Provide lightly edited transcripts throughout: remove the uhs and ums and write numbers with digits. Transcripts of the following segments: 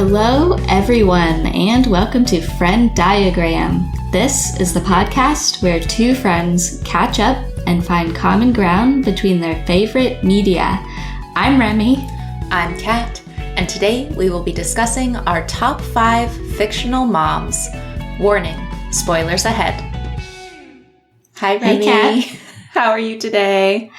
Hello, everyone, and welcome to Friend Diagram. This is the podcast where two friends catch up and find common ground between their favorite media. I'm Remy. I'm Kat, and today we will be discussing our top 5 fictional moms. Warning, spoilers ahead. Hi, Remy. Hey, Kat. How are you today?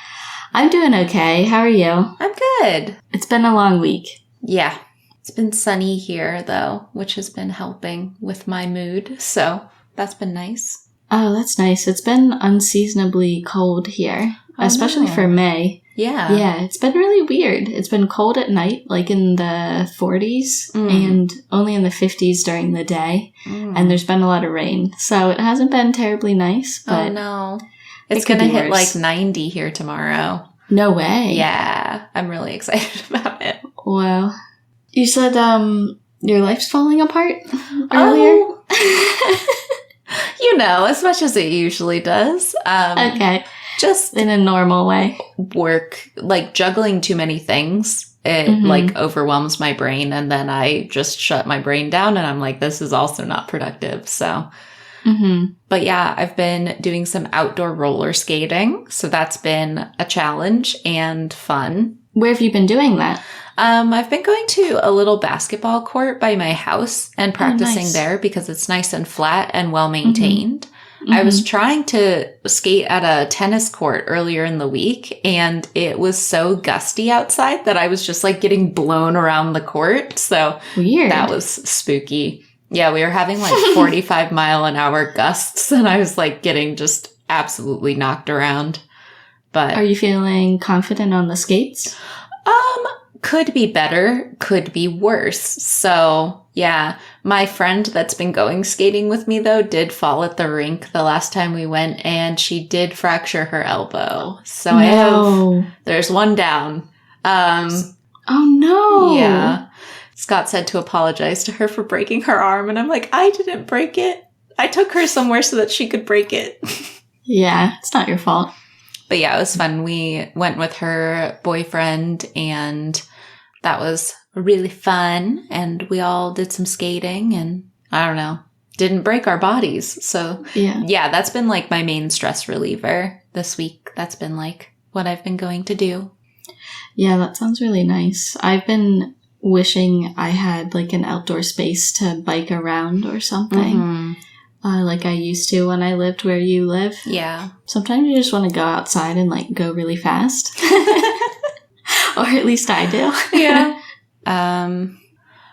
I'm doing okay. How are you? I'm good. It's been a long week. Yeah. It's been sunny here, though, which has been helping with my mood, so that's been nice. Oh, that's nice. It's been unseasonably cold here, especially for May. Yeah. Yeah, it's been really weird. It's been cold at night, like in the 40s, and only in the 50s during the day, and there's been a lot of rain. So it hasn't been terribly nice, but... Oh, no. It's going to hit like 90 here tomorrow. No way. Yeah. I'm really excited about it. Wow. You said, your life's falling apart earlier? You know, as much as it usually does. Okay. Just in a normal way. Work, like juggling too many things. It like overwhelms my brain, and then I just shut my brain down and I'm like, this is also not productive. So, but yeah, I've been doing some outdoor roller skating. So that's been a challenge and fun. Where have you been doing that? I've been going to a little basketball court by my house and practicing there because it's nice and flat and well maintained. I was trying to skate at a tennis court earlier in the week, and it was so gusty outside that I was just like getting blown around the court. So weird. That was spooky. Yeah, we were having like 45-mile-an-hour gusts, and I was like getting just absolutely knocked around. But are you feeling confident on the skates? Could be better, could be worse. So, yeah, my friend that's been going skating with me, though, did fall at the rink the last time we went, and she did fracture her elbow. So there's one down. Oh, no. Yeah. Scott said to apologize to her for breaking her arm, and I'm like, I didn't break it. I took her somewhere so that she could break it. Yeah, it's not your fault. But yeah, it was fun. We went with her boyfriend, and that was really fun. And we all did some skating, and I don't know, didn't break our bodies. So yeah, that's been like my main stress reliever this week. That's been like what I've been going to do. Yeah, that sounds really nice. I've been wishing I had like an outdoor space to bike around or something. Like I used to when I lived where you live. Yeah. Sometimes you just want to go outside and like go really fast. Or at least I do. Yeah.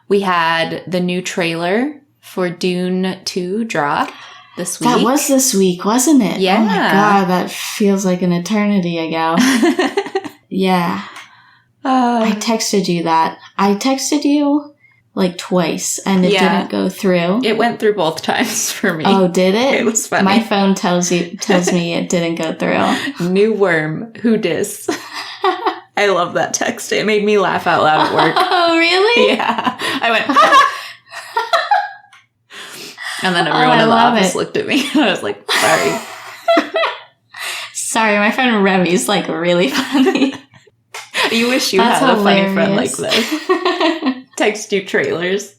We had the new trailer for Dune 2 drop this week. That was this week, wasn't it? Yeah. Oh my god, that feels like an eternity ago. Yeah. I texted you that. I texted you like twice, and it didn't go through. It went through both times for me. Oh, did it? It was funny. My phone tells me it didn't go through. New worm. Who dis? I love that text. It made me laugh out loud at work. Oh, really? Yeah. I went, and then everyone in the office looked at me, and I was like, sorry. Sorry, my friend Remy's like really funny. You wish you had a funny friend like this. Text you trailers.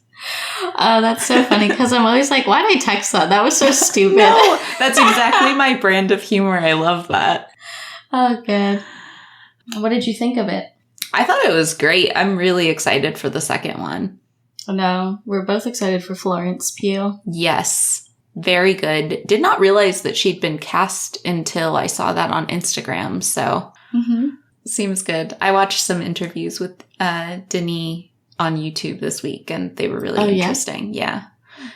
Oh, that's so funny, because I'm always like, why did I text that? That was so stupid. No, that's exactly my brand of humor. I love that. Oh, good. What did you think of it? I thought it was great. I'm really excited for the second one. No, we're both excited for Florence Pugh. Yes, very good. Did not realize that she'd been cast until I saw that on Instagram, so seems good. I watched some interviews with Denis on YouTube this week, and they were really interesting. Yeah.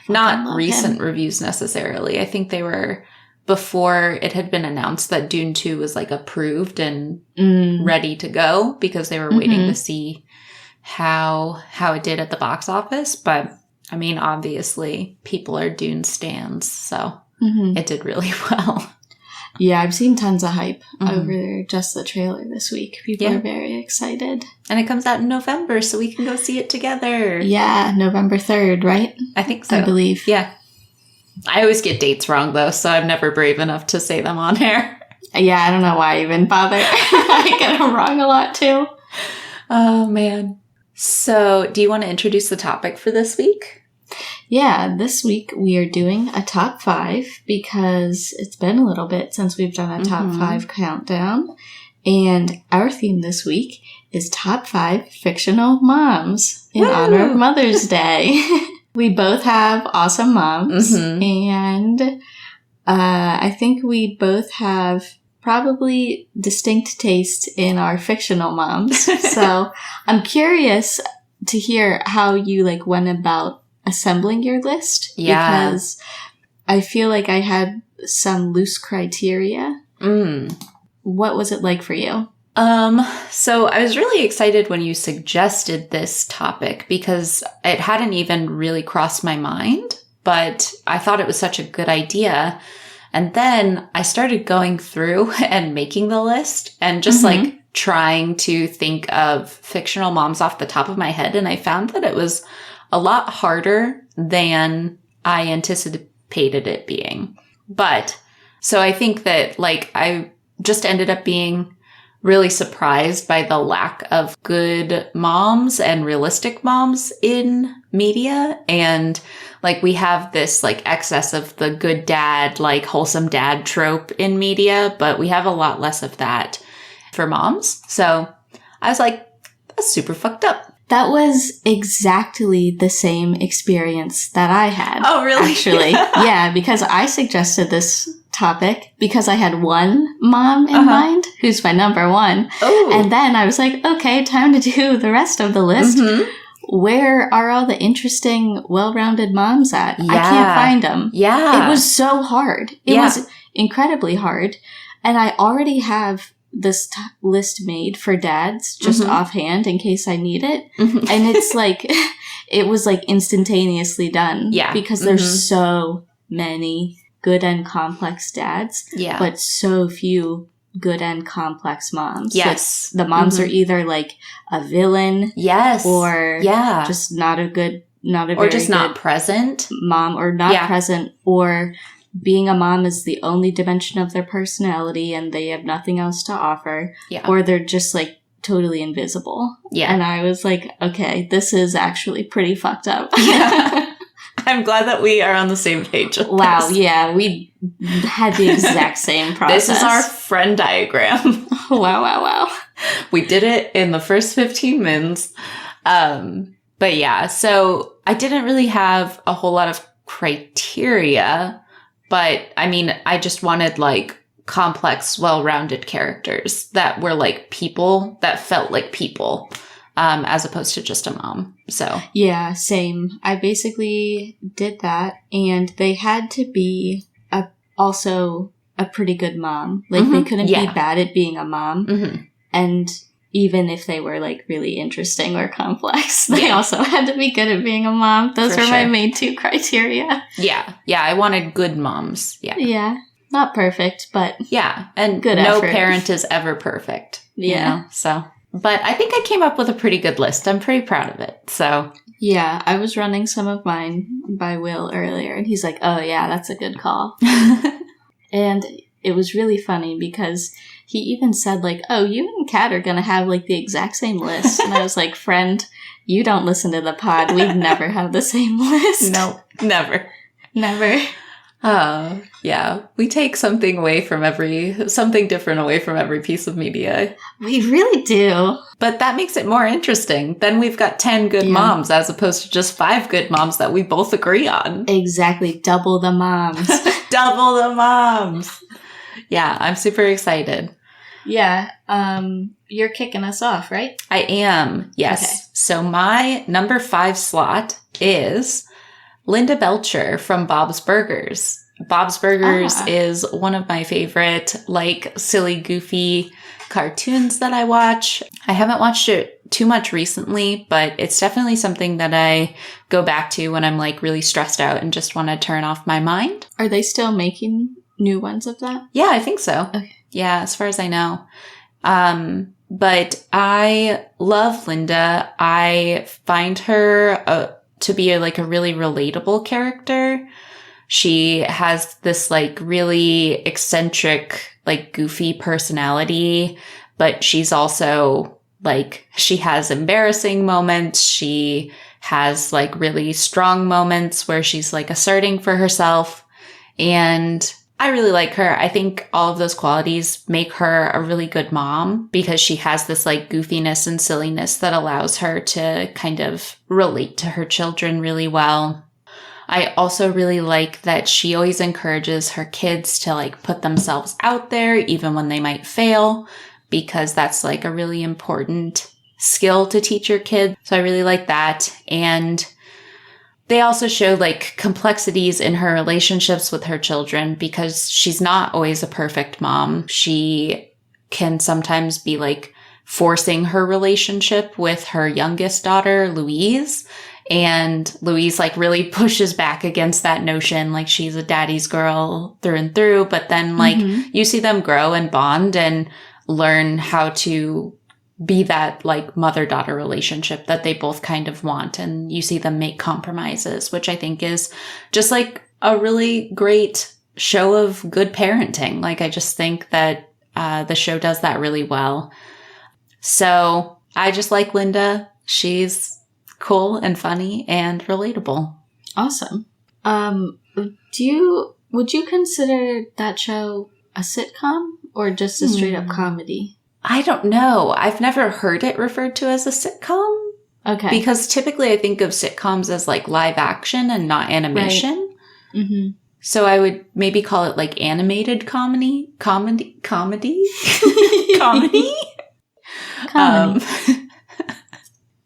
Not recent reviews necessarily. I think they were before it had been announced that Dune 2 was like approved and ready to go, because they were waiting to see how it did at the box office. But I mean, obviously people are Dune stans, so it did really well. Yeah, I've seen tons of hype over just the trailer this week. People are very excited. And it comes out in November, so we can go see it together. Yeah, November 3rd, right? I think so. I believe. Yeah. I always get dates wrong, though, so I'm never brave enough to say them on air. Yeah, I don't know why I even bother. I get them wrong a lot, too. Oh, man. So, do you want to introduce the topic for this week? Yeah, this week we are doing a top 5 because it's been a little bit since we've done a top 5 countdown. And our theme this week is top 5 fictional moms in honor of Mother's Day. We both have awesome moms, and I think we both have probably distinct taste in our fictional moms. So I'm curious to hear how you went about assembling your list. Yeah. Because I feel like I had some loose criteria. What was it like for you? So I was really excited when you suggested this topic because it hadn't even really crossed my mind, but I thought it was such a good idea. And then I started going through and making the list and just trying to think of fictional moms off the top of my head. And I found that it was a lot harder than I anticipated it being. But so I think that I just ended up being really surprised by the lack of good moms and realistic moms in media. And we have this excess of the good dad, wholesome dad trope in media, but we have a lot less of that for moms. So I was like, that's super fucked up. That was exactly the same experience that I had. Oh, really? Actually. Yeah, because I suggested this topic because I had one mom in mind who's my number one. Oh. And then I was like, okay, time to do the rest of the list. Where are all the interesting, well-rounded moms at? Yeah. I can't find them. Yeah. It was so hard. It was incredibly hard. And I already have this list made for dads just offhand in case I need it. And it's it was instantaneously done. Yeah. Because there's so many good and complex dads. Yeah. But so few good and complex moms. Yes. The moms are either a villain. Yes. Or just not a very good not present mom, or not present, or being a mom is the only dimension of their personality and they have nothing else to offer. Yeah. Or they're just totally invisible. Yeah. And I was like, okay, this is actually pretty fucked up. Yeah. I'm glad that we are on the same page with Wow, this. Yeah, we had the exact same process. This is our Venn diagram. Wow. We did it in the first 15 minutes. But yeah, so I didn't really have a whole lot of criteria, but I mean, I just wanted complex, well-rounded characters that were people, that felt like people. As opposed to just a mom. So yeah, same. I basically did that, and they had to be also a pretty good mom. They couldn't be bad at being a mom, and even if they were really interesting or complex, they also had to be good at being a mom. Those were my main 2 criteria. Yeah, I wanted good moms. Yeah, not perfect, but and good no effort. Parent is ever perfect. Yeah, so. But I think I came up with a pretty good list. I'm pretty proud of it. So yeah, I was running some of mine by Will earlier, and he's like, "Oh yeah, that's a good call." And it was really funny because he even said "Oh, you and Kat are gonna have the exact same list," and I was like, "Friend, you don't listen to the pod. We'd never have the same list. No, never." Oh, yeah. We take something different away from every piece of media. We really do. But that makes it more interesting. Then we've got 10 good moms as opposed to just 5 good moms that we both agree on. Exactly. Double the moms. Double the moms. Yeah, I'm super excited. Yeah. You're kicking us off, right? I am. Yes. Okay. So my number 5 slot is Linda Belcher from Bob's Burgers. Bob's Burgers is one of my favorite, silly, goofy cartoons that I watch. I haven't watched it too much recently, but it's definitely something that I go back to when I'm really stressed out and just want to turn off my mind. Are they still making new ones of that? Yeah, I think so. Okay. Yeah, as far as I know. But I love Linda. I find her to be a really relatable character. She has this really eccentric, goofy personality, but she's also Like, she has embarrassing moments. She has like really strong moments where she's like asserting for herself. And I really like her. I think all of those qualities make her a really good mom because she has this like goofiness and silliness that allows her to kind of relate to her children really well. I also really like that she always encourages her kids to like put themselves out there even when they might fail, because that's like a really important skill to teach your kids. So I really like that. And they also show like complexities in her relationships with her children because she's not always a perfect mom. She can sometimes be like forcing her relationship with her youngest daughter, Louise. And Louise like really pushes back against that notion. Like, she's a daddy's girl through and through. But then like you see them grow and bond and learn how to be that like mother-daughter relationship that they both kind of want. And you see them make compromises, which I think is just like a really great show of good parenting. Like, I just think that the show does that really well. So I just like Linda. She's cool and funny and relatable. Awesome. Would you consider that show a sitcom or just a straight up comedy? I don't know. I've never heard it referred to as a sitcom. Okay. Because typically I think of sitcoms as like live action and not animation. Right. Mm-hmm. So I would maybe call it like animated comedy. Comedy? Comedy?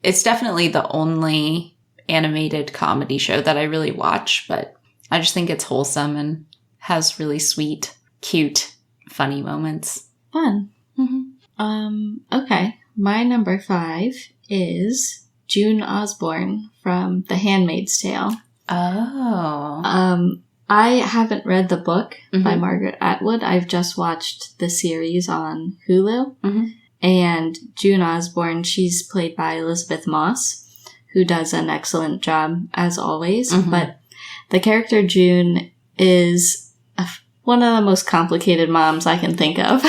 It's definitely the only animated comedy show that I really watch, but I just think it's wholesome and has really sweet, cute, funny moments. Fun. Mm-hmm. Okay. My number 5 is June Osborne from The Handmaid's Tale. Oh. I haven't read the book by Margaret Atwood. I've just watched the series on Hulu. Mm-hmm. And June Osborne, she's played by Elizabeth Moss, who does an excellent job as always. Mm-hmm. But the character June is one of the most complicated moms I can think of.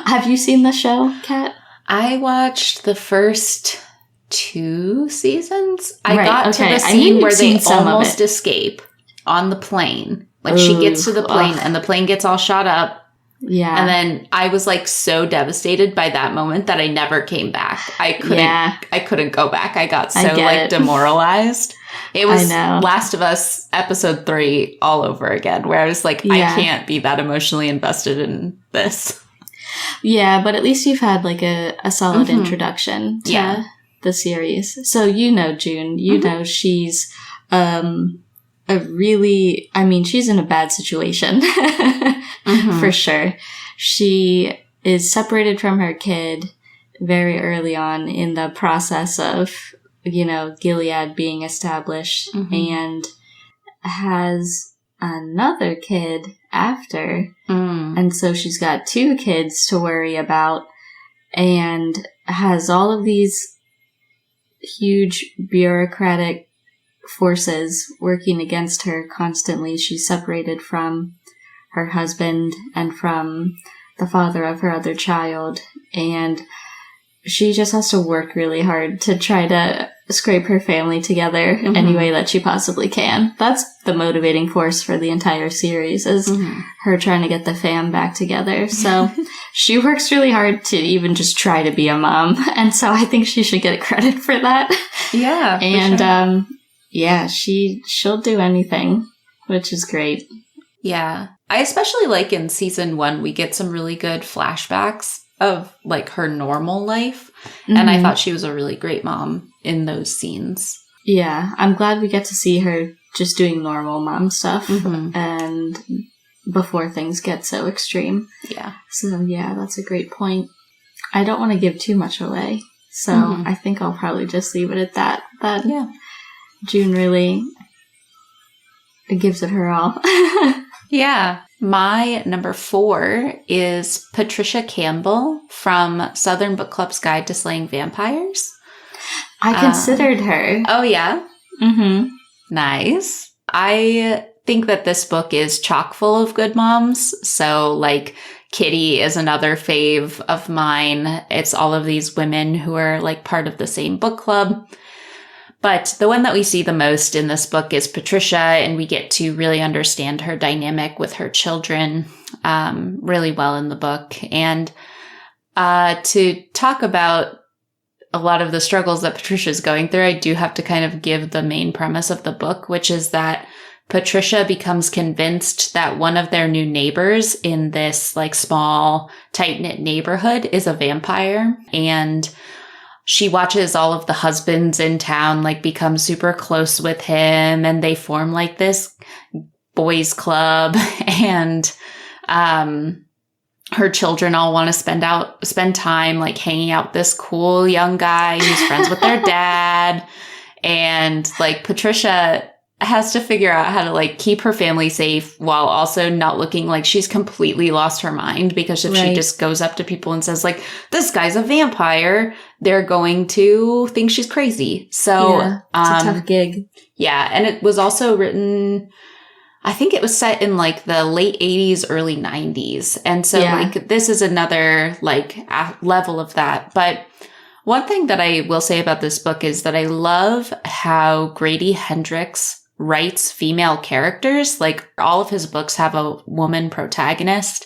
Have you seen the show, Kat? I watched the first 2 seasons. I got got to the scene where they almost escape on the plane. Like, she gets to the plane and the plane gets all shot up. Yeah. And then I was like so devastated by that moment that I never came back. I couldn't go back. I got so demoralized. It was Last of Us episode 3 all over again, where I was like, I can't be that emotionally invested in this. Yeah, but at least you've had like a solid introduction to the series. So you know June. You know she's she's in a bad situation. For sure. She is separated from her kid very early on in the process of, Gilead being established, and has another kid after. And so she's got 2 kids to worry about and has all of these huge bureaucratic forces working against her constantly. She's separated from her husband and from the father of her other child, and she just has to work really hard to try to scrape her family together any way that she possibly can. That's the motivating force for the entire series, is her trying to get the fam back together. So she works really hard to even just try to be a mom, and so I think she should get credit for that. Yeah, and she'll do anything, which is great. Yeah. I especially like in season 1, we get some really good flashbacks of like her normal life. And I thought she was a really great mom in those scenes. Yeah. I'm glad we get to see her just doing normal mom stuff and before things get so extreme. Yeah. So yeah, that's a great point. I don't want to give too much away. So I think I'll probably just leave it at that. But June really gives it her all. Yeah. My number 4 is Patricia Campbell from Southern Book Club's Guide to Slaying Vampires. I considered her. Oh, yeah? Mm-hmm. Nice. I think that this book is chock full of good moms. So, like, Kitty is another fave of mine. It's all of these women who are like part of the same book club. But the one that we see the most in this book is Patricia, and we get to really understand her dynamic with her children really well in the book. And to talk about a lot of the struggles that Patricia's going through, I do have to kind of give the main premise of the book, which is that Patricia becomes convinced that one of their new neighbors in this like small, tight-knit neighborhood is a vampire. And she watches all of the husbands in town like become super close with him, and they form like this boys club, and her children all want to spend time like hanging out with this cool young guy who's friends with their dad. And like Patricia has to figure out how to like keep her family safe while also not looking like she's completely lost her mind, because if she just goes up to people and says like, this guy's a vampire, they're going to think she's crazy. So it's a tough gig. Yeah. And it was also written, I think it was set in like the late 80s, early 90s. And so like this is another like level of that. But one thing that I will say about this book is that I love how Grady Hendrix writes female characters. Like all of his books have a woman protagonist,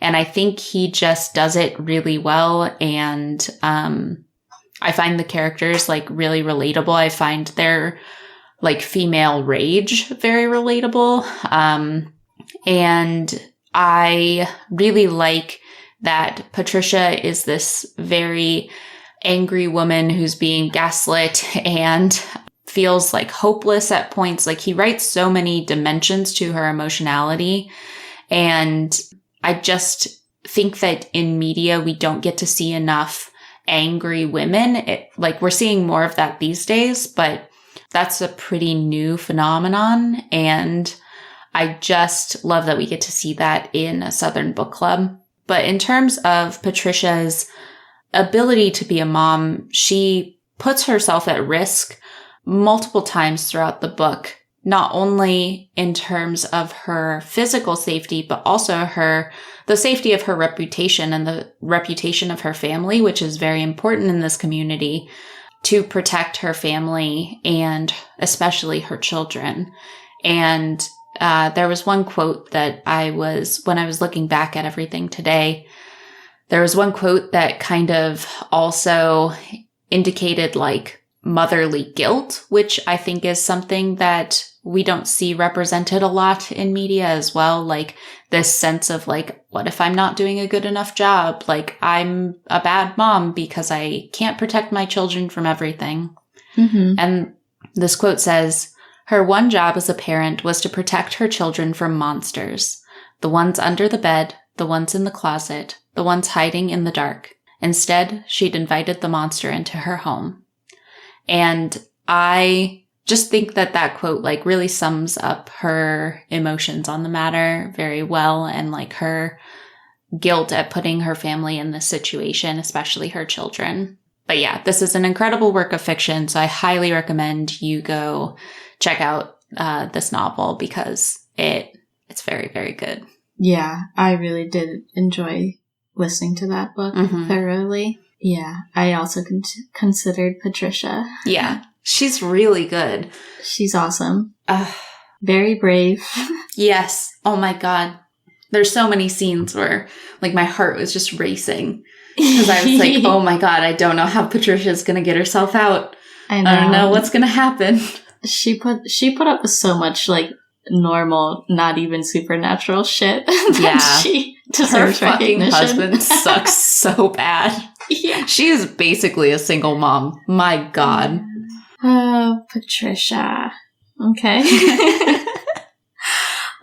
and I think he just does it really well. And I find the characters like really relatable. I find their like female rage very relatable. And I really like that Patricia is this very angry woman who's being gaslit and feels like hopeless at points. Like he writes so many dimensions to her emotionality. And I just think that in media, we don't get to see enough angry women. Like we're seeing more of that these days, but that's a pretty new phenomenon. And I just love that we get to see that in a Southern book club. But in terms of Patricia's ability to be a mom, she puts herself at risk multiple times throughout the book, not only in terms of her physical safety, but also the safety of her reputation and the reputation of her family, which is very important in this community, to protect her family and especially her children. And there was one quote that when I was looking back at everything today, there was one quote that kind of also indicated like motherly guilt, which I think is something that we don't see represented a lot in media as well. Like this sense of like, what if I'm not doing a good enough job? Like I'm a bad mom because I can't protect my children from everything. Mm-hmm. And this quote says, her one job as a parent was to protect her children from monsters. The ones under the bed, the ones in the closet, the ones hiding in the dark. Instead, she'd invited the monster into her home. And I just think that quote like really sums up her emotions on the matter very well, and like her guilt at putting her family in this situation, especially her children. But yeah, this is an incredible work of fiction, so I highly recommend you go check out this novel because it's very, very good. Yeah, I really did enjoy listening to that book thoroughly. Yeah, I also considered Patricia. Yeah, she's really good. She's awesome. Very brave. Yes. Oh my God. There's so many scenes where like my heart was just racing because I was like, oh my God, I don't know how Patricia's going to get herself out. I don't know what's going to happen. She put up with so much like normal, not even supernatural shit. Yeah. She deserves her fucking recognition. Husband sucks so bad. Yeah. She is basically a single mom. My God. Oh, Patricia. Okay.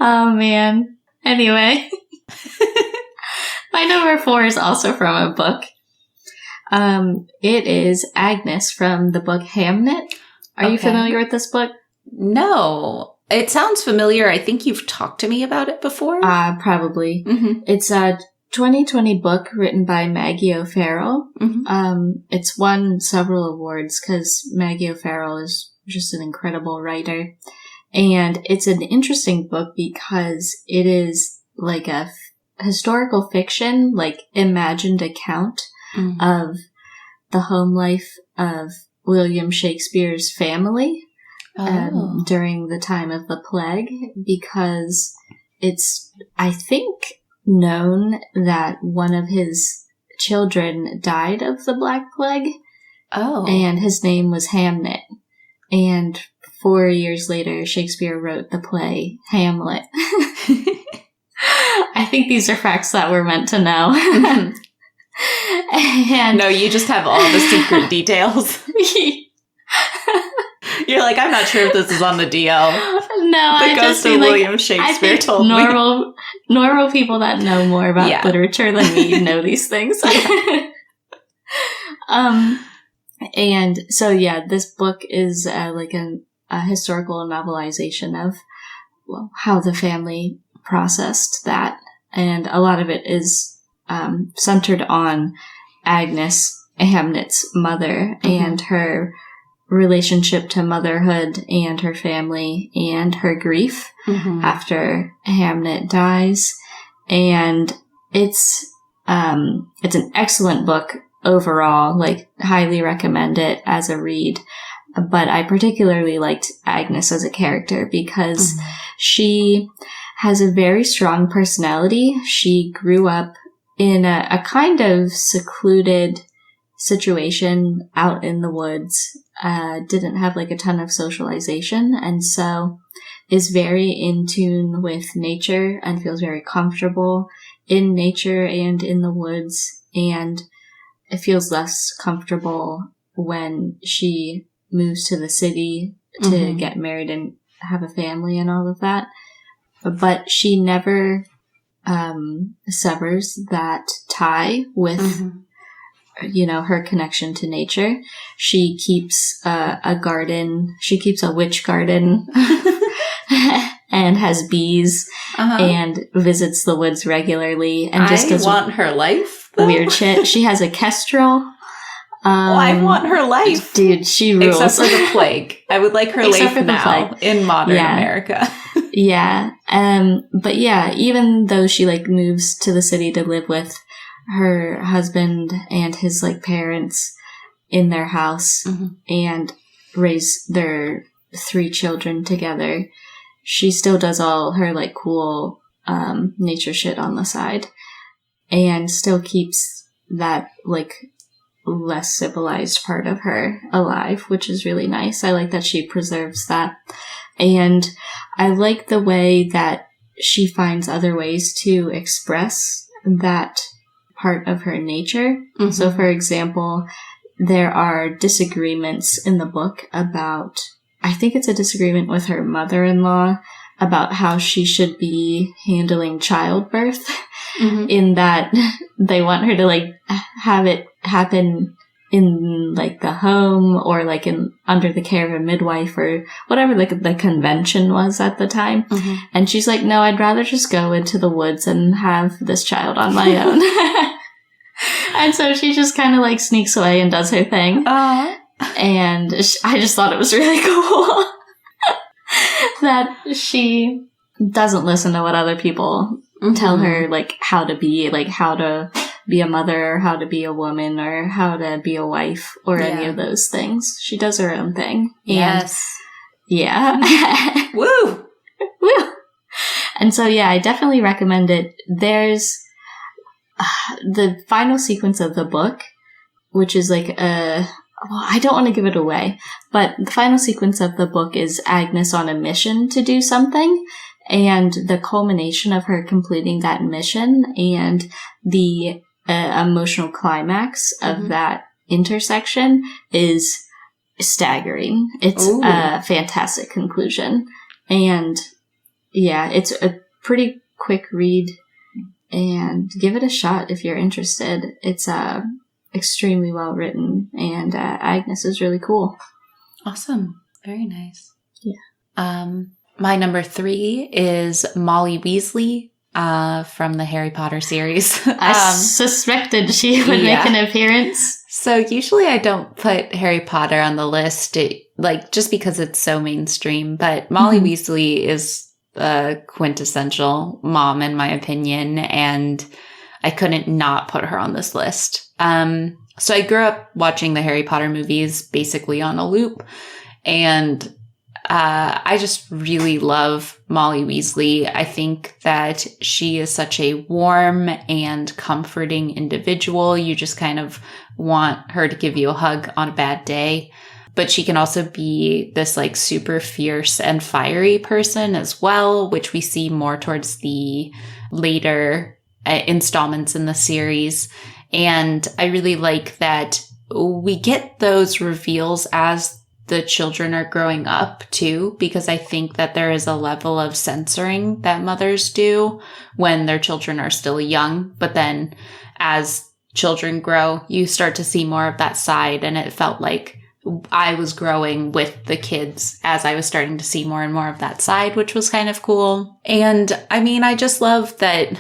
Oh, man. Anyway. My number 4 is also from a book. It is Agnes from the book Hamnet. Are you familiar with this book? No. It sounds familiar. I think you've talked to me about it before. Probably. Mm-hmm. It's a 2020 book written by Maggie O'Farrell. Mm-hmm. It's won several awards because Maggie O'Farrell is just an incredible writer. And it's an interesting book because it is like a historical fiction, like imagined account of the home life of William Shakespeare's family during the time of the plague, because it's, I think, known that one of his children died of the Black Plague. Oh. And his name was Hamnet. And 4 years later, Shakespeare wrote the play Hamlet. I think these are facts that we're meant to know. And no, you just have all the secret details. You're like, I'm not sure if this is on the DL. No, the ghost of William Shakespeare told me. Normal people that know more about literature than me know these things. And so, this book is like a historical novelization of how the family processed that. And a lot of it is centered on Agnes, Hamnet's mother, and her relationship to motherhood and her family and her grief after Hamnet dies. And it's an excellent book overall, like highly recommend it as a read. But I particularly liked Agnes as a character because she has a very strong personality. She grew up in a kind of secluded situation out in the woods, didn't have like a ton of socialization, and so is very in tune with nature and feels very comfortable in nature and in the woods, and it feels less comfortable when she moves to the city to get married and have a family and all of that. But she never severs that tie with her connection to nature. She keeps a garden. She keeps a witch garden and has bees and visits the woods regularly and just does her life, though. Weird shit. She has a kestrel. I want her life. Dude, she rules. Except for the plague. I would like her life now in modern America. But even though she like moves to the city to live with her husband and his like parents in their house and raise their 3 children together, she still does all her like cool nature shit on the side and still keeps that like less civilized part of her alive, which is really nice. I like that she preserves that. And I like the way that she finds other ways to express that part of her nature. So, for example, there are disagreements in the book about, I think it's a disagreement with her mother-in-law about how she should be handling childbirth, in that they want her to like have it happen in like the home or like in under the care of a midwife or whatever like the convention was at the time. And she's like, no, I'd rather just go into the woods and have this child on my own. And so she just kind of like sneaks away and does her thing. And I just thought it was really cool that she doesn't listen to what other people tell her, like how to be a mother or how to be a woman or how to be a wife or any of those things. She does her own thing. Yes. And Woo! Woo! And so, I definitely recommend it. There's the final sequence of the book, which is like I don't want to give it away, but the final sequence of the book is Agnes on a mission to do something, and the culmination of her completing that mission and the emotional climax of that intersection is staggering. It's a fantastic conclusion. And it's a pretty quick read, and give it a shot if you're interested. It's extremely well written, and Agnes is really cool. Awesome. Very nice. Yeah. My number 3 is Molly Weasley from the Harry Potter series. I suspected she would make an appearance. So usually I don't put Harry Potter on the list, just because it's so mainstream. But Molly Weasley is the quintessential mom, in my opinion, and I couldn't not put her on this list. So I grew up watching the Harry Potter movies basically on a loop, and I just really love Molly Weasley. I think that she is such a warm and comforting individual. You just kind of want her to give you a hug on a bad day. But she can also be this like super fierce and fiery person as well, which we see more towards the later installments in the series. And I really like that we get those reveals as the children are growing up too, because I think that there is a level of censoring that mothers do when their children are still young. But then as children grow, you start to see more of that side. And it felt like I was growing with the kids as I was starting to see more and more of that side, which was kind of cool. And I mean, I just love that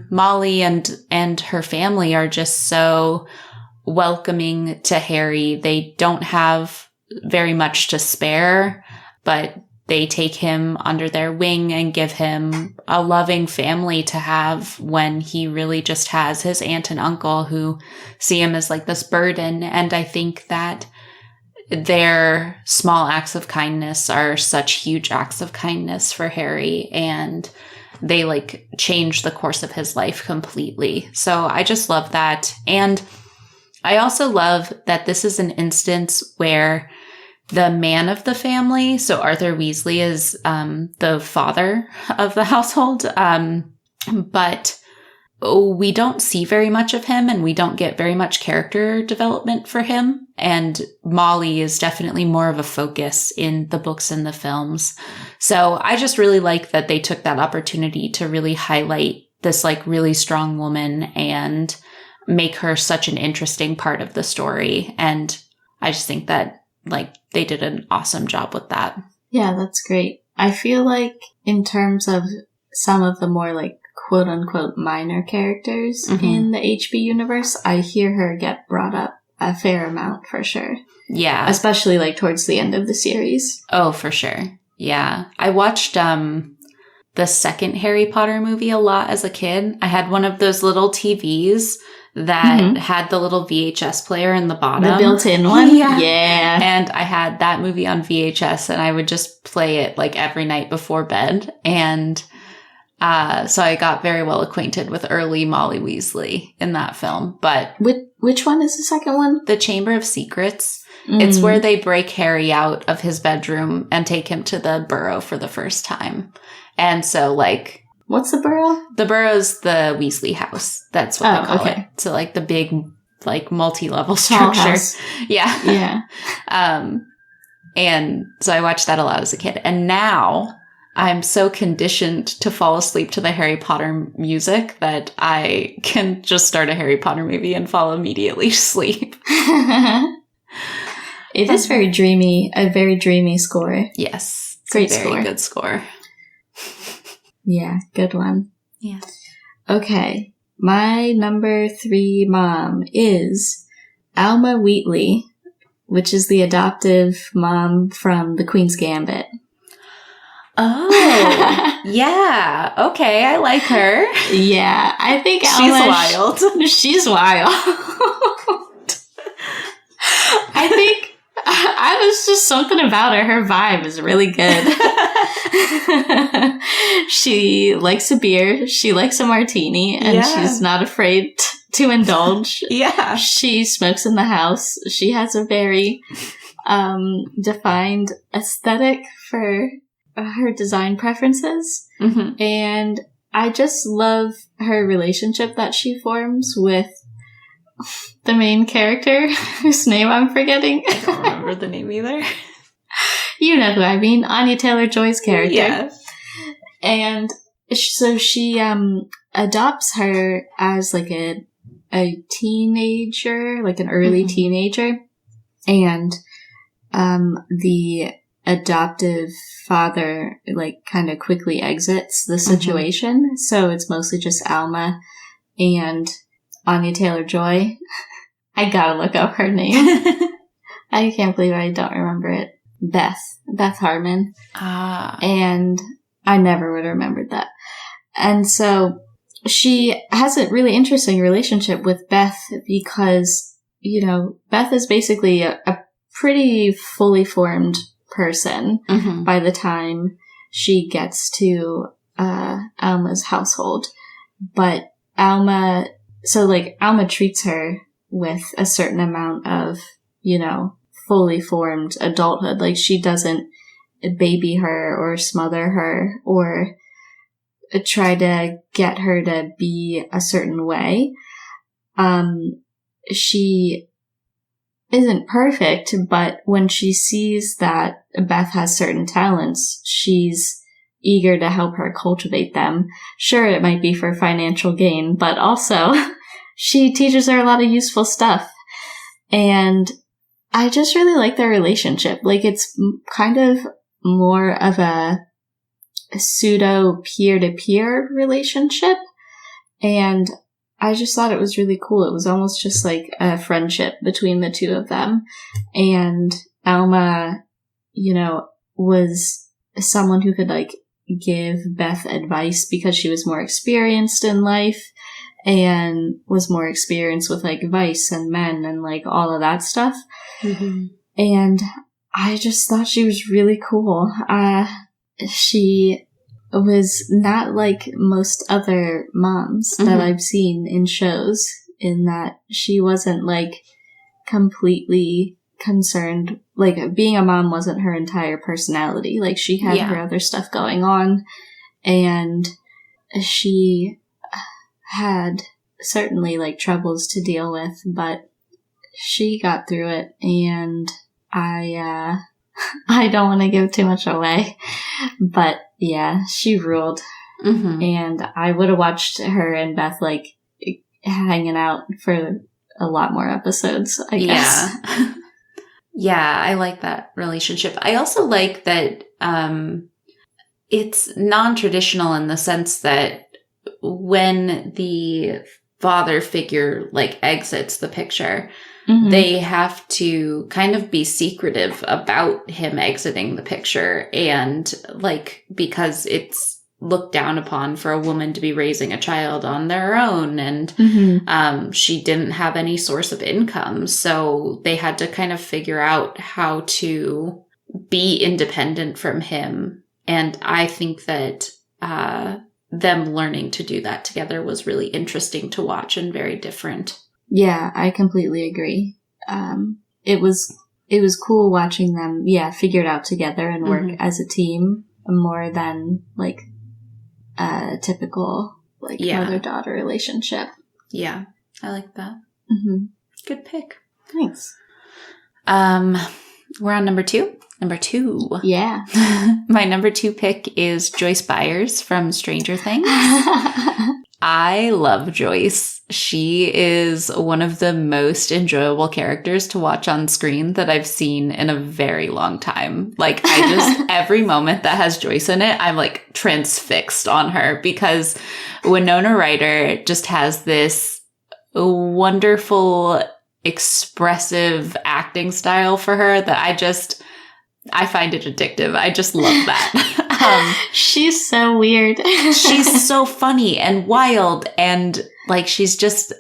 Molly and her family are just so welcoming to Harry. They don't have very much to spare, but they take him under their wing and give him a loving family to have when he really just has his aunt and uncle who see him as like this burden. And I think that their small acts of kindness are such huge acts of kindness for Harry, and they like change the course of his life completely. So I just love that. And I also love that this is an instance where the man of the family, so Arthur Weasley is the father of the household, but we don't see very much of him and we don't get very much character development for him. And Molly is definitely more of a focus in the books and the films. So I just really like that they took that opportunity to really highlight this like really strong woman and make her such an interesting part of the story. And I just think that like they did an awesome job with that. Yeah, that's great. I feel like in terms of some of the more like quote unquote minor characters in the HB universe, I hear her get brought up a fair amount for sure. Yeah. Especially like towards the end of the series. Oh, for sure. Yeah. I watched the second Harry Potter movie a lot as a kid. I had one of those little TVs that had the little VHS player in the bottom. The built-in one? Yeah. And I had that movie on VHS and I would just play it like every night before bed. And so I got very well acquainted with early Molly Weasley in that film. But which one is the second one? The Chamber of Secrets. It's where they break Harry out of his bedroom and take him to the Burrow for the first time. And so like... What's the Burrow? The Burrow's the Weasley house. That's what they call it. So like the big like multi-level structure. Yeah. Yeah. And so I watched that a lot as a kid. And now I'm so conditioned to fall asleep to the Harry Potter music that I can just start a Harry Potter movie and fall immediately asleep. It is very dreamy, a very dreamy score. Yes. Great very score. Good score. Yeah, good one. Yeah. Okay. My number 3 mom is Alma Wheatley, which is the adoptive mom from The Queen's Gambit. Oh, yeah. Okay, I like her. Yeah, I think she's Alma... wild. She's wild. I think... I was just something about her. Her vibe is really good. She likes a beer. She likes a martini. And she's not afraid to indulge. Yeah. She smokes in the house. She has a very defined aesthetic for her design preferences. And I just love her relationship that she forms with the main character, whose name I'm forgetting. I don't remember the name either. You know who I mean. Anya Taylor-Joy's character. Yeah. And so she adopts her as like a teenager, like an early teenager. And the adoptive father like kind of quickly exits the situation. So it's mostly just Alma and Anya Taylor-Joy. I gotta look up her name. I can't believe I don't remember it. Beth Harmon. Ah. And I never would have remembered that. And so she has a really interesting relationship with Beth because, you know, Beth is basically a pretty fully formed person by the time she gets to Alma's household. But Alma treats her with a certain amount of, you know, fully formed adulthood. Like, she doesn't baby her or smother her or try to get her to be a certain way. She isn't perfect, but when she sees that Beth has certain talents, she's eager to help her cultivate them. Sure, it might be for financial gain, but also she teaches her a lot of useful stuff. And I just really like their relationship. Like, it's kind of more of a pseudo peer-to-peer relationship. And I just thought it was really cool. It was almost just like a friendship between the two of them. And Alma, you know, was someone who could, like, give Beth advice because she was more experienced in life and was more experienced with, like, vice and men and, like, all of that stuff. And I just thought she was really cool. She was not like most other moms that I've seen in shows, in that she wasn't, like, completely concerned. Like, being a mom wasn't her entire personality. Like, she had her other stuff going on, and she had certainly, like, troubles to deal with, but she got through it, and I don't want to give too much away, but yeah, she ruled. And I would have watched her and Beth, like, hanging out for a lot more episodes, I guess. Yeah, I like that relationship. I also like that it's non-traditional in the sense that when the father figure, like, exits the picture, they have to kind of be secretive about him exiting the picture. And, like, because it's looked down upon for a woman to be raising a child on their own. And she didn't have any source of income. So they had to kind of figure out how to be independent from him. And I think that them learning to do that together was really interesting to watch and very different. Yeah, I completely agree. It was cool watching them, figure it out together and work as a team more than, like, a typical, like, mother-daughter relationship. Yeah, I like that. Good pick. Thanks. We're on number 2. Number 2. Yeah. My number 2 pick is Joyce Byers from Stranger Things. I love Joyce. She is one of the most enjoyable characters to watch on screen that I've seen in a very long time. Like, I just, every moment that has Joyce in it, I'm, like, transfixed on her, because Winona Ryder just has this wonderful, expressive acting style for her that I find it addictive. I just love that. She's so weird. She's so funny and wild, and, like, she's just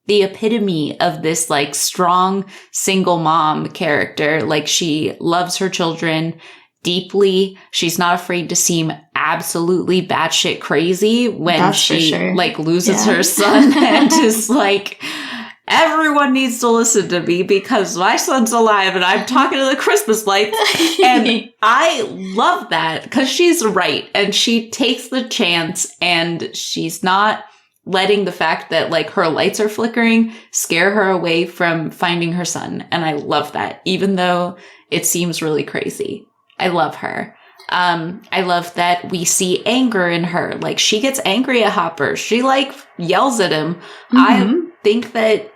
the epitome of this, like, strong single mom character. Like, she loves her children deeply. She's not afraid to seem absolutely batshit crazy when she like loses her son and is like, everyone needs to listen to me because my son's alive and I'm talking to the Christmas lights. And I love that because she's right. And she takes the chance and she's not letting the fact that like her lights are flickering scare her away from finding her son. And I love that, even though it seems really crazy. I love her. I love that we see anger in her. Like, she gets angry at Hopper. She, like, yells at him. Mm-hmm. I think that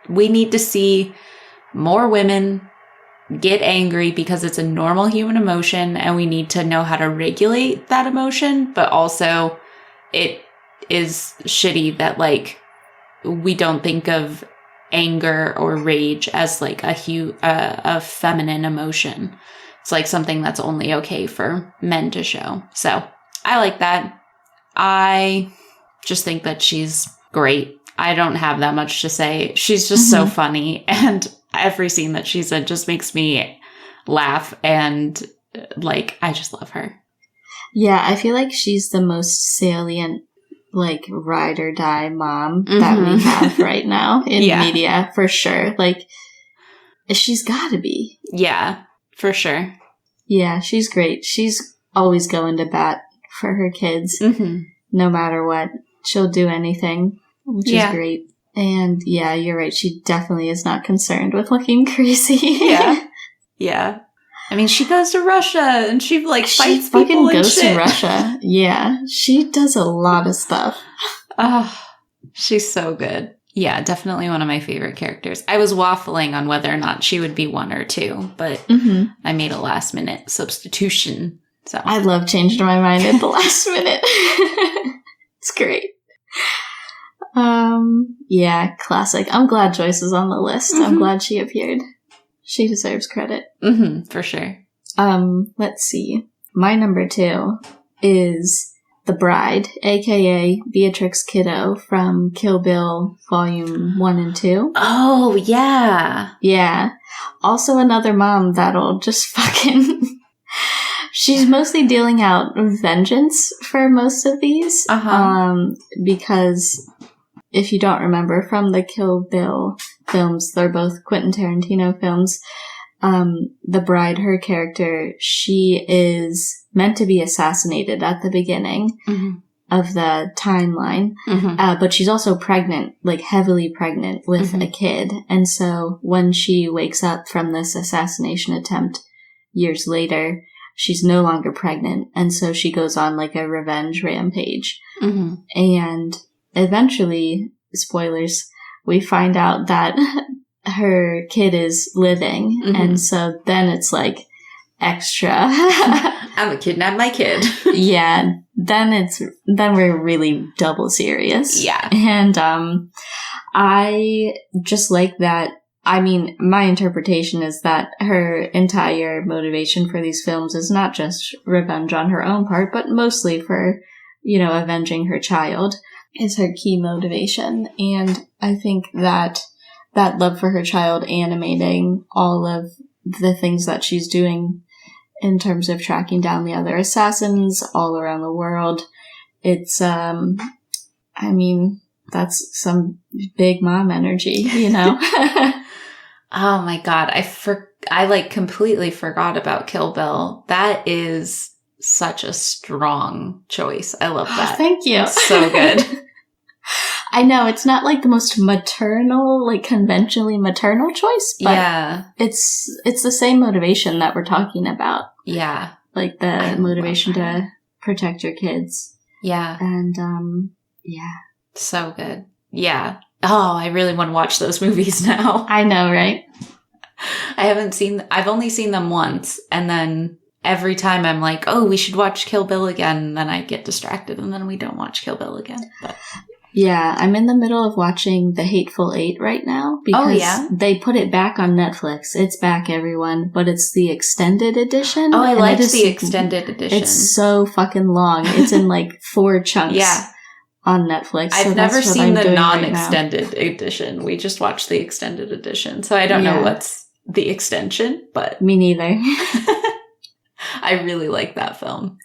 we need to see more women get angry because it's a normal human emotion and we need to know how to regulate that emotion. But also, it is shitty that, like, we don't think of anger or rage as, like, a feminine emotion. It's like something that's only okay for men to show. So I like that. I just think that she's great. I don't have that much to say. She's just so funny. And every scene that she's in just makes me laugh. And like, I just love her. Yeah, I feel like she's the most salient, like, ride or die mom that we have right now in media, for sure. Like, she's gotta be. Yeah, for sure. Yeah, she's great. She's always going to bat for her kids, no matter what. She'll do anything, which is great. And yeah, you're right. She definitely is not concerned with looking crazy. Yeah. I mean, she goes to Russia and she like fights people and goes shit. to Russia. Yeah, she does a lot of stuff. Oh, she's so good. Yeah, definitely one of my favorite characters. I was waffling on whether or not she would be 1 or 2, but I made a last minute substitution. So I love changing my mind at the last minute. It's great. Yeah, classic. I'm glad Joyce is on the list. I'm glad she appeared. She deserves credit. For sure. Let's see. My number 2 is the bride, aka Beatrix Kiddo from Kill Bill Volume 1 and 2. Oh, yeah. Yeah. Also another mom that'll just fucking... She's mostly dealing out vengeance for most of these. Because if you don't remember from the Kill Bill films, they're both Quentin Tarantino films. The bride, her character, she is meant to be assassinated at the beginning of the timeline. But she's also pregnant, like heavily pregnant with a kid. And so when she wakes up from this assassination attempt years later, she's no longer pregnant. And so she goes on like a revenge rampage. And eventually, spoilers, we find out that her kid is living. And so then it's like extra. I'm gonna kidnap my kid. Yeah. Then we're really double serious. Yeah. And I just like that. I mean, my interpretation is that her entire motivation for these films is not just revenge on her own part, but mostly for, avenging her child is her key motivation. And I think that love for her child animating all of the things that she's doing in terms of tracking down the other assassins all around the world. It's, that's some big mom energy, Oh my God. I completely forgot about Kill Bill. That is such a strong choice. I love that. Thank you. It's so good. I know it's not like the most maternal, like conventionally maternal choice, but it's the same motivation that we're talking about. Yeah. Like the motivation to protect your kids. Yeah. And, so good. Yeah. Oh, I really want to watch those movies now. I know, right? I've only seen them once, and then every time I'm like, oh, we should watch Kill Bill again, and then I get distracted, and then we don't watch Kill Bill again. But yeah, I'm in the middle of watching The Hateful Eight right now, because they put it back on Netflix. It's back, everyone, but it's the extended edition. Oh, I like the extended edition. It's so fucking long. It's in like 4 chunks. Yeah. On Netflix. I've never seen the non-extended edition. We just watched the extended edition. So I don't know what's the extension, but... Me neither. I really like that film.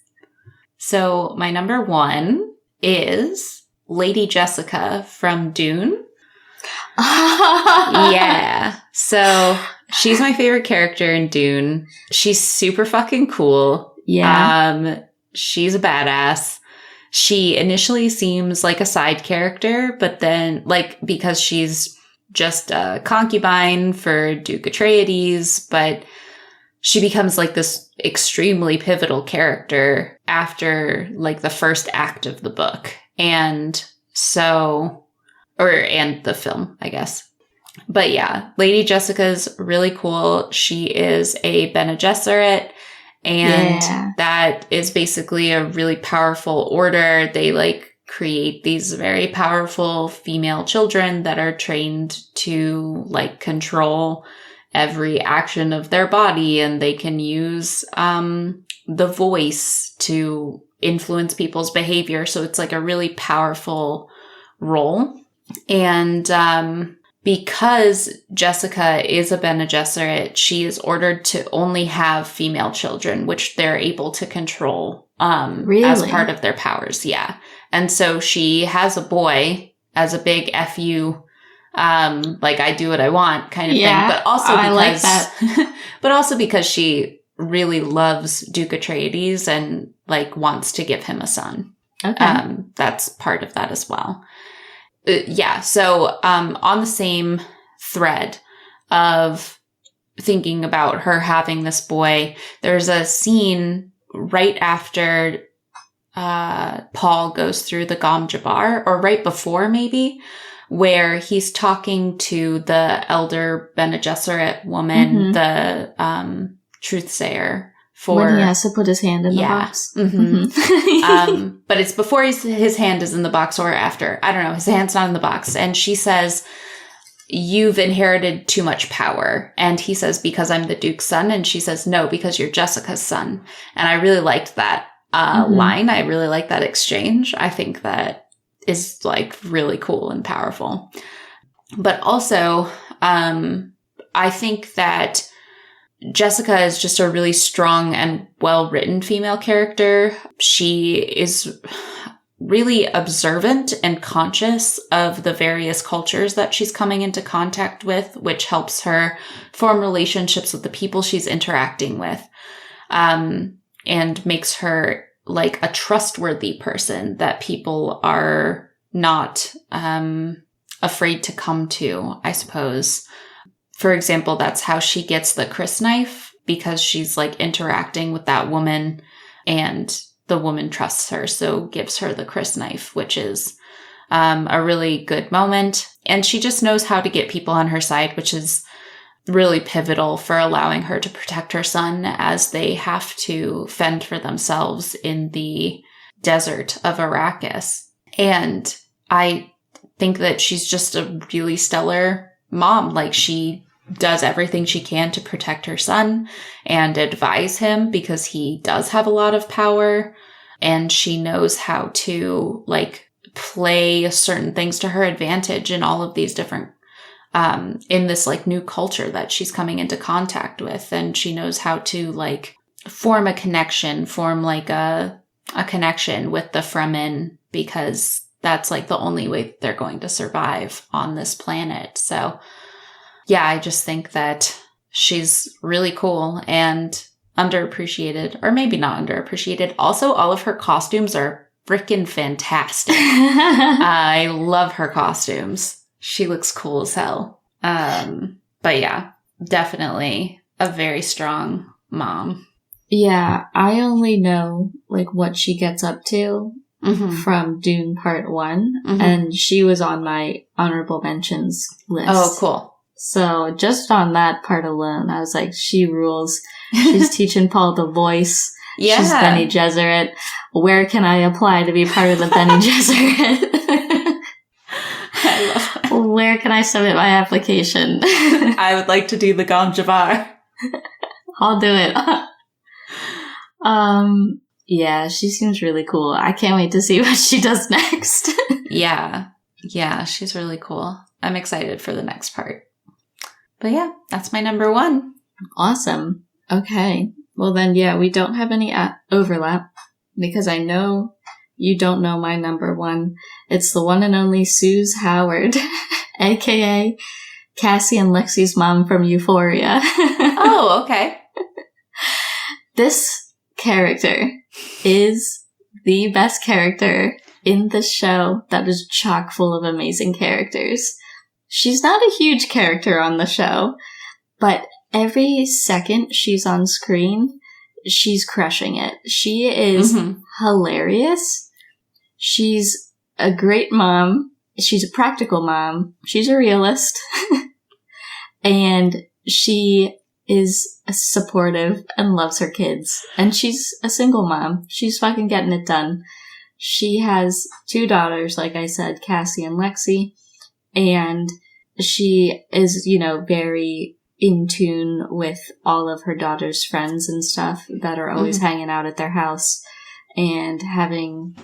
So my number 1 is Lady Jessica from Dune. Yeah. So she's my favorite character in Dune. She's super fucking cool. Yeah. She's a badass. She initially seems like a side character, but then, because she's just a concubine for Duke Atreides, but she becomes, this extremely pivotal character after, the first act of the book. And and the film, I guess. But yeah, Lady Jessica's really cool. She is a Bene Gesserit. And that is basically a really powerful order. They create these very powerful female children that are trained to control every action of their body, and they can use the voice to influence people's behavior. So it's like a really powerful role. And because Jessica is a Bene Gesserit, she is ordered to only have female children, which they're able to control as part of their powers. Yeah. And so she has a boy as a big F you, like I do what I want kind of thing. But also because, I like that. But also because she really loves Duke Atreides and like wants to give him a son. Okay. That's part of that as well. So on the same thread of thinking about her having this boy, there's a scene right after Paul goes through the Gom Jabbar, or right before maybe, where he's talking to the elder Bene Gesserit woman, the truthsayer. When he has to put his hand in the box. But it's before his hand is in the box or after. I don't know. His hand's not in the box. And she says, "You've inherited too much power." And he says, "Because I'm the Duke's son." And she says, "No, because you're Jessica's son." And I really liked that line. I really like that exchange. I think that is like really cool and powerful. But also, I think that Jessica is just a really strong and well-written female character. She is really observant and conscious of the various cultures that she's coming into contact with, which helps her form relationships with the people she's interacting with, and makes her like a trustworthy person that people are not afraid to come to, I suppose. For example, that's how she gets the crysknife, because she's like interacting with that woman and the woman trusts her, so gives her the crysknife, which is a really good moment. And she just knows how to get people on her side, which is really pivotal for allowing her to protect her son as they have to fend for themselves in the desert of Arrakis. And I think that she's just a really stellar mom. Like, she does everything she can to protect her son and advise him, because he does have a lot of power, and she knows how to like play certain things to her advantage in all of these different in this like new culture that she's coming into contact with. And she knows how to like form a connection with the Fremen, because that's like the only way that they're going to survive on this planet. So yeah, I just think that she's really cool and underappreciated, or maybe not underappreciated. Also, all of her costumes are freaking fantastic. I love her costumes. She looks cool as hell. But yeah, definitely a very strong mom. Yeah, I only know like what she gets up to from Dune Part 1, and she was on my honorable mentions list. Oh, cool. So just on that part alone, I was like, she rules. She's teaching Paul the voice. Yeah. She's Bene Gesserit. Where can I apply to be part of the Bene Gesserit? I love that. Where can I submit my application? I would like to do the Gom Jabbar. I'll do it. Yeah, she seems really cool. I can't wait to see what she does next. Yeah, she's really cool. I'm excited for the next part. But yeah, that's my number 1. Awesome. Okay. Well then, yeah, we don't have any overlap, because I know you don't know my number 1. It's the one and only Suze Howard, aka Cassie and Lexi's mom from Euphoria. Oh, okay. This character is the best character in the show that is chock full of amazing characters. She's not a huge character on the show, but every second she's on screen, she's crushing it. She is hilarious. She's a great mom. She's a practical mom. She's a realist. And she is supportive and loves her kids. And she's a single mom. She's fucking getting it done. She has 2 daughters, like I said, Cassie and Lexi. And she is, very in tune with all of her daughter's friends and stuff that are always hanging out at their house and having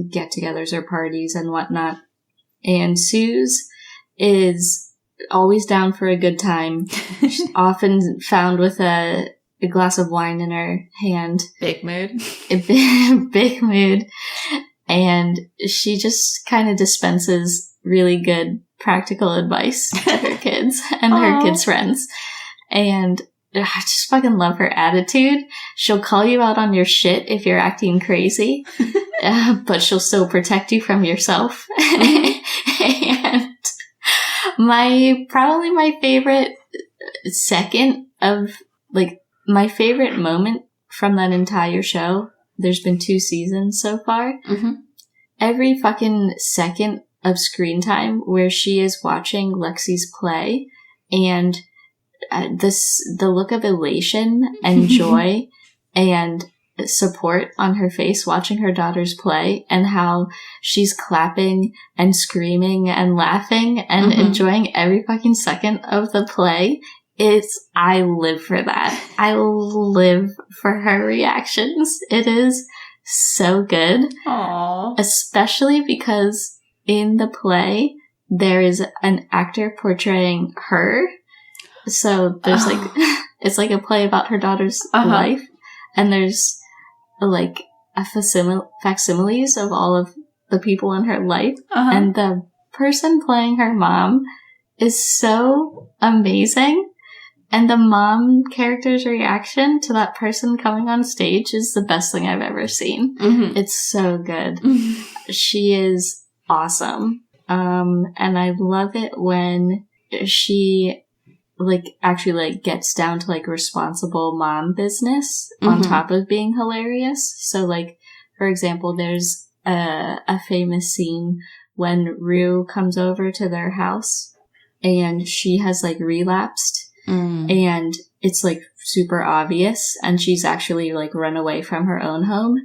get-togethers or parties and whatnot. And Suze is always down for a good time. She's often found with a glass of wine in her hand. Big mood. Big mood. And she just kind of dispenses really good practical advice to her kids and her kids' friends. And I just fucking love her attitude. She'll call you out on your shit if you're acting crazy, but she'll still protect you from yourself. And probably my favorite my favorite moment from that entire show, there's been 2 seasons so far. Every fucking second of screen time where she is watching Lexi's play and the look of elation and joy and support on her face watching her daughters play, and how she's clapping and screaming and laughing and enjoying every fucking second of the play. I live for that. I live for her reactions. It is so good. Aww. Especially because in the play, there is an actor portraying her. So there's it's like a play about her daughter's life. And there's like a facsimiles of all of the people in her life. And the person playing her mom is so amazing. And the mom character's reaction to that person coming on stage is the best thing I've ever seen. It's so good. She is awesome. And I love it when she actually gets down to responsible mom business on top of being hilarious. So for example, there's a famous scene when Rue comes over to their house and she has relapsed. And it's super obvious, and she's actually run away from her own home,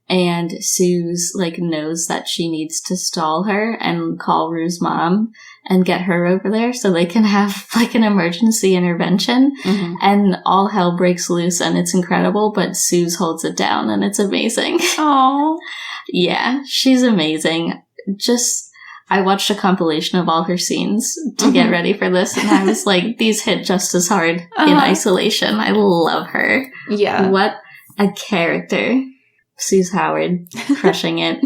and Suze knows that she needs to stall her and call Rue's mom and get her over there so they can have an emergency intervention, and all hell breaks loose, and it's incredible, but Suze holds it down, and it's amazing. Aww. Yeah, she's amazing. I watched a compilation of all her scenes to get ready for this, and I was like, these hit just as hard in isolation. I love her. Yeah. What a character. Suze Howard, crushing it.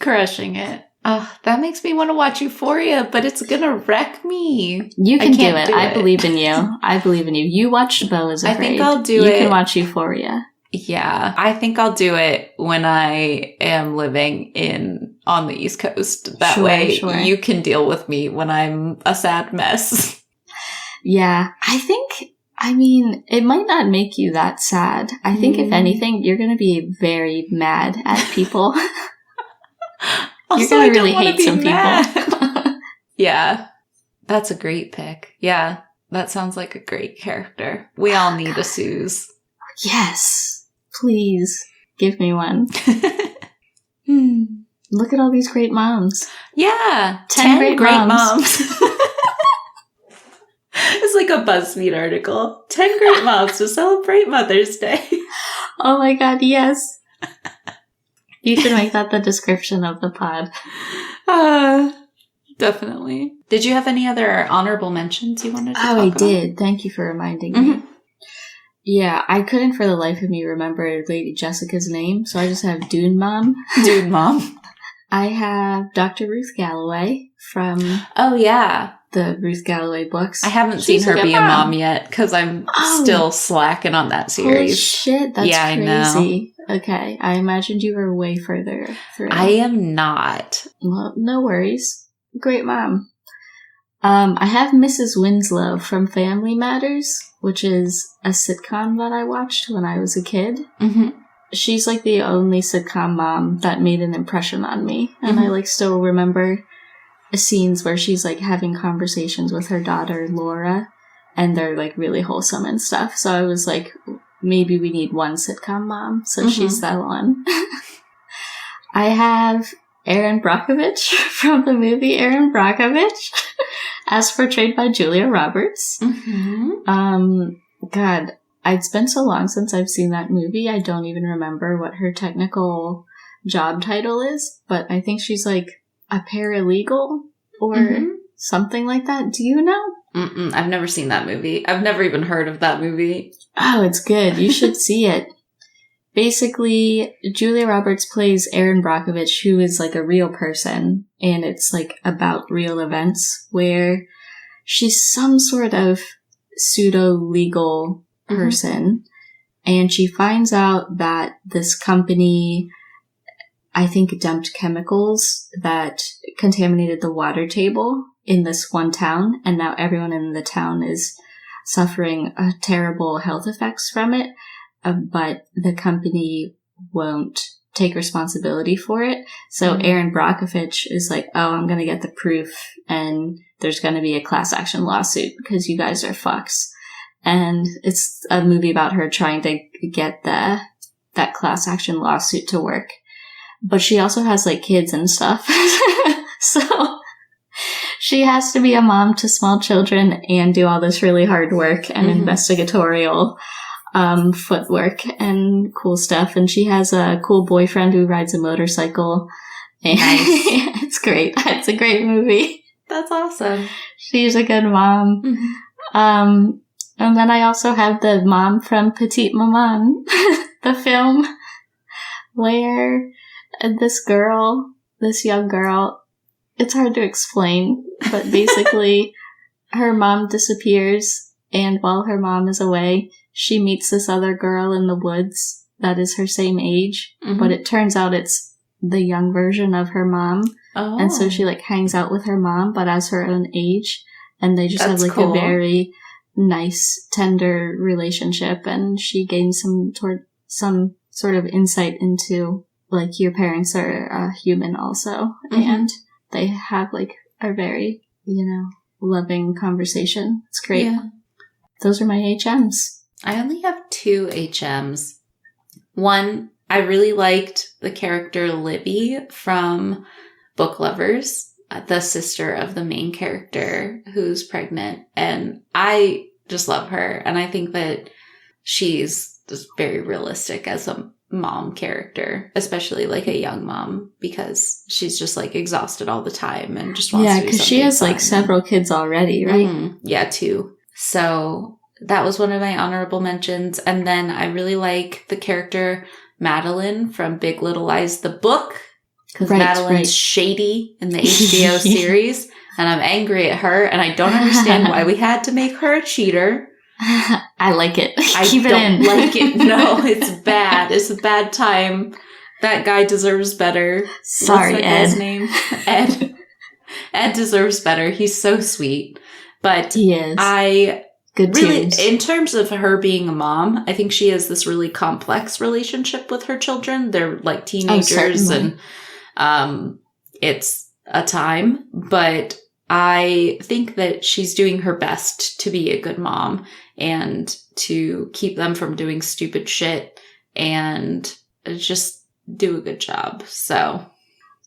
Crushing it. Oh, that makes me want to watch Euphoria, but it's gonna wreck me. You can do it. I believe in you. I believe in you. You watched Beau is Afraid. I think I'll do it. You can watch Euphoria. Yeah. I think I'll do it when I am living on the East Coast. That way you can deal with me when I'm a sad mess. Yeah. It might not make you that sad. I think if anything, you're going to be very mad at people. You're going to really hate some people. Yeah. That's a great pick. Yeah. That sounds like a great character. We all need a Suze. Yes. Please give me one. Look at all these great moms. Yeah. 10 great moms. It's like a BuzzFeed article. 10 great moms to celebrate Mother's Day. Oh my god, yes. You should make that the description of the pod. Definitely. Did you have any other honorable mentions you wanted to talk about? I did. Thank you for reminding me. Yeah, I couldn't for the life of me remember Lady Jessica's name, so I just have Dune Mom. Dune Mom. I have Dr. Ruth Galloway from the Ruth Galloway books. I haven't seen her be a mom yet, because I'm still slacking on that series. Holy shit, that's crazy. I know. Okay, I imagined you were way further through. I am not. Well, no worries. Great mom. I have Mrs. Winslow from Family Matters, which is a sitcom that I watched when I was a kid. She's the only sitcom mom that made an impression on me. And I still remember scenes where she's having conversations with her daughter, Laura, and they're really wholesome and stuff. So I was maybe we need one sitcom mom. So she's that one. I have Erin Brockovich from the movie Erin Brockovich, as portrayed by Julia Roberts. God, it's been so long since I've seen that movie, I don't even remember what her technical job title is, but I think she's like a paralegal or something like that. Do you know? I've never seen that movie. I've never even heard of that movie. Oh, it's good. You should see it. Basically, Julia Roberts plays Erin Brockovich, who is like a real person, and it's like about real events where she's some sort of pseudo-legal person, and she finds out that this company, I think, dumped chemicals that contaminated the water table in this one town, and now everyone in the town is suffering terrible health effects from it. But the company won't take responsibility for it. So Erin Brockovich is like, oh, I'm going to get the proof, and there's going to be a class action lawsuit because you guys are fucks. And it's a movie about her trying to get that class action lawsuit to work. But she also has like kids and stuff. So she has to be a mom to small children and do all this really hard work and investigatorial footwork and cool stuff. And she has a cool boyfriend who rides a motorcycle. And it's great. It's a great movie. That's awesome. She's a good mom. And then I also have the mom from Petite Maman, the film, where this young girl, it's hard to explain, but basically her mom disappears, and while her mom is away, she meets this other girl in the woods that is her same age, but it turns out it's the young version of her mom. Oh. And so she like hangs out with her mom, but as her own age, and they just have like a very nice, tender relationship, and she gains some sort of insight into like your parents are human also, and they have like a very, loving conversation. It's great. Yeah. Those are my HMs. I only have 2 HMs. One, I really liked the character Libby from Book Lovers, the sister of the main character who's pregnant. And I just love her. And I think that she's just very realistic as a mom character, especially like a young mom, because she's just like exhausted all the time and just wants to do something. Yeah, because she has like several kids already, right? Yeah, 2. So that was one of my honorable mentions. And then I really like the character Madeline from Big Little Lies, the book, because Madeline's shady in the HBO series, and I'm angry at her, and I don't understand why we had to make her a cheater. I like it. I don't like it. No, it's bad. It's a bad time. That guy deserves better. Sorry, What's that Ed. guy's name? Ed. Ed deserves better. He's so sweet. But he is. Good really, tunes. In terms of her being a mom, I think she has this really complex relationship with her children. They're like teenagers, and it's a time. But I think that she's doing her best to be a good mom and to keep them from doing stupid shit and just do a good job. So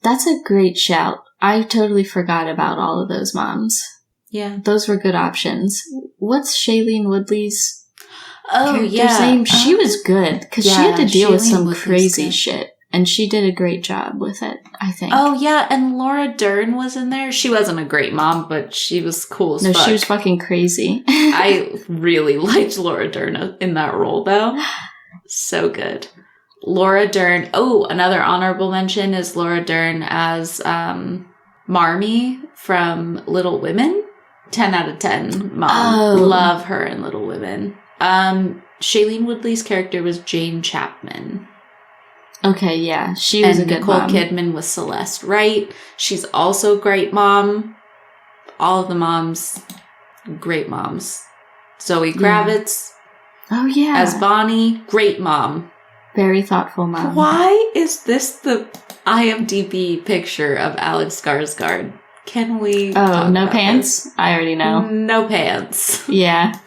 that's a great shout. I totally forgot about all of those moms. Yeah. Those were good options. What's Shailene Woodley's character's yeah. name? She was good because she had to deal with some crazy shit. And she did a great job with it, I think. Oh, yeah, and Laura Dern was in there. She wasn't a great mom, but she was cool as fuck. No, she was fucking crazy. I really liked Laura Dern in that role, though. So good. Laura Dern. Oh, another honorable mention is Laura Dern as Marmee from Little Women. 10 out of 10 mom. Oh. Love her in Little Women. Shailene Woodley's character was Jane Chapman. Okay, yeah. She was a good Nicole mom. Kidman was Celeste Wright. She's also a great mom. All of the moms, great moms. Zoe Kravitz. Oh, yeah. As Bonnie, great mom. Very thoughtful mom. Why is this the IMDb picture of Alex Skarsgård? Can we talk no about pants? This? I already know. No pants. Yeah.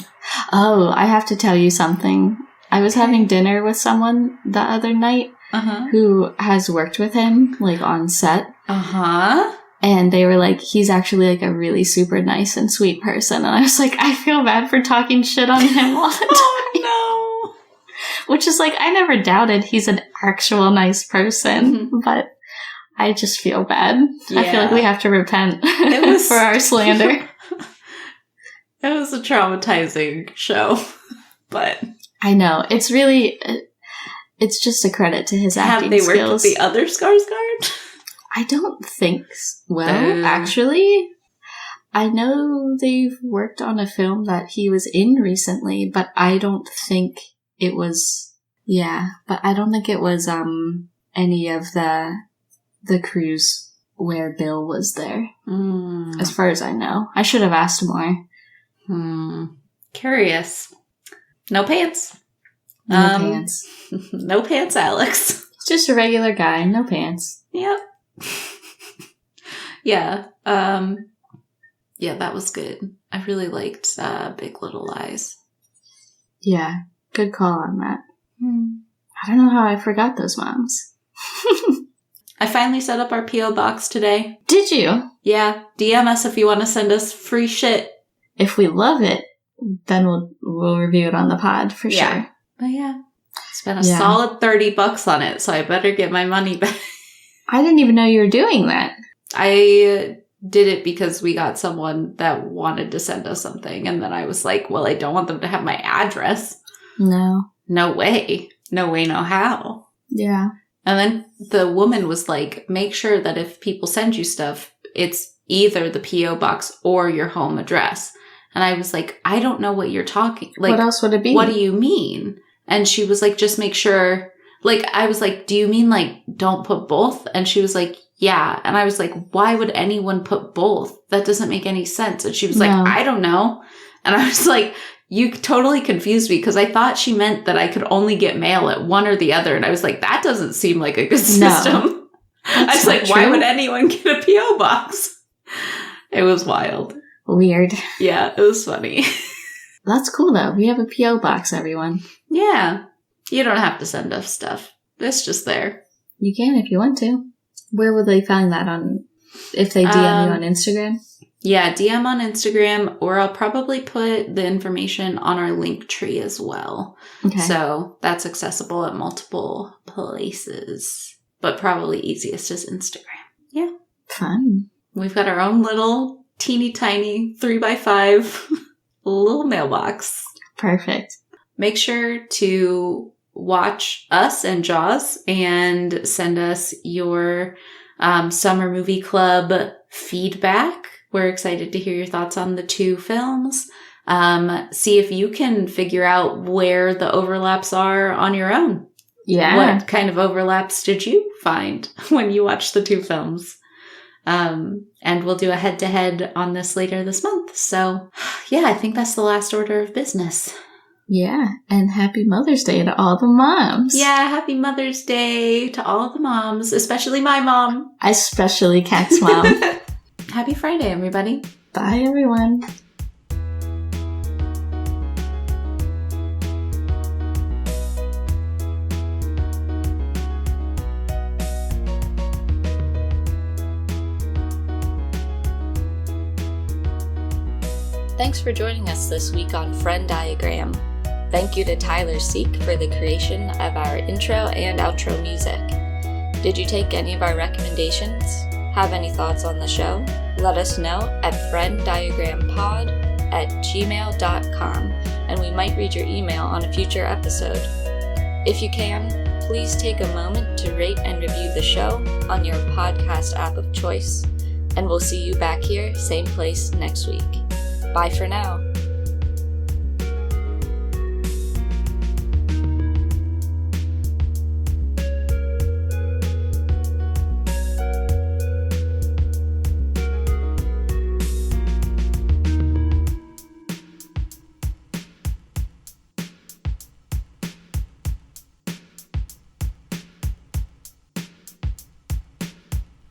Oh, I have to tell you something. I was having dinner with someone the other night, who has worked with him, like, on set. And they were like, he's actually, like, a really super nice and sweet person. And I was like, I feel bad for talking shit on him all the time. Oh, no. Which is, like, I never doubted he's an actual nice person. But I just feel bad. Yeah. I feel like we have to repent for our slander. It was a traumatizing show. But I know. It's really... It's just a credit to his acting skills. Have they worked with the other Skarsgård? I don't think so. Well, actually, I know they've worked on a film that he was in recently, but I don't think it was... Yeah, but I don't think it was any of the cruise where Bill was there, as far as I know. I should have asked more. Curious. No pants. No pants. No pants, Alex. Just a regular guy, no pants. Yep. Yeah. Yeah, that was good. I really liked Big Little Lies. Yeah, good call on that. I don't know how I forgot those moms. I finally set up our P.O. box today. Did you? Yeah. DM us if you want to send us free shit. If we love it, then we'll review it on the pod for sure. But yeah. Spent a solid $30 on it, so I better get my money back. I didn't even know you were doing that. I did it because we got someone that wanted to send us something, and then I was like, well, I don't want them to have my address. No. No way. No way, no how. Yeah. And then the woman was like, make sure that if people send you stuff, it's either the P.O. box or your home address. And I was like, I don't know what you're talking. Like, what else would it be? What do you mean? And she was like, just make sure. Like, I was like, do you mean, like, don't put both? And she was like, yeah. And I was like, why would anyone put both? That doesn't make any sense. And she was like, I don't know. And I was like, you totally confused me, because I thought she meant that I could only get mail at one or the other. And I was like, that doesn't seem like a good system. No, I was like, why would anyone get a P.O. box? It was wild. Weird. Yeah, it was funny. That's cool, though. We have a P.O. box, everyone. Yeah. You don't have to send us stuff. It's just there. You can if you want to. Where would they find that on, if they DM you on Instagram? Yeah, DM on Instagram, or I'll probably put the information on our link tree as well. Okay. So that's accessible at multiple places, but probably easiest is Instagram. Yeah. Fun. We've got our own little teeny tiny 3x5 little mailbox. Perfect. Make sure to watch us and Jaws and send us your summer movie club feedback. We're excited to hear your thoughts on the two films. See if you can figure out where the overlaps are on your own. Yeah. What kind of overlaps did you find when you watched the two films? And we'll do a head-to-head on this later this month. So, yeah, I think that's the last order of business. Yeah, and happy Mother's Day to all the moms. Yeah, happy Mother's Day to all the moms, especially my mom. Especially Kat's mom. Happy Friday, everybody. Bye, everyone. Thanks for joining us this week on Friend Diagram. Thank you to Tyler Seek for the creation of our intro and outro music. Did you take any of our recommendations? Have any thoughts on the show? Let us know at frienddiagrampod@gmail.com, and we might read your email on a future episode. If you can, please take a moment to rate and review the show on your podcast app of choice, and we'll see you back here, same place next week. Bye for now.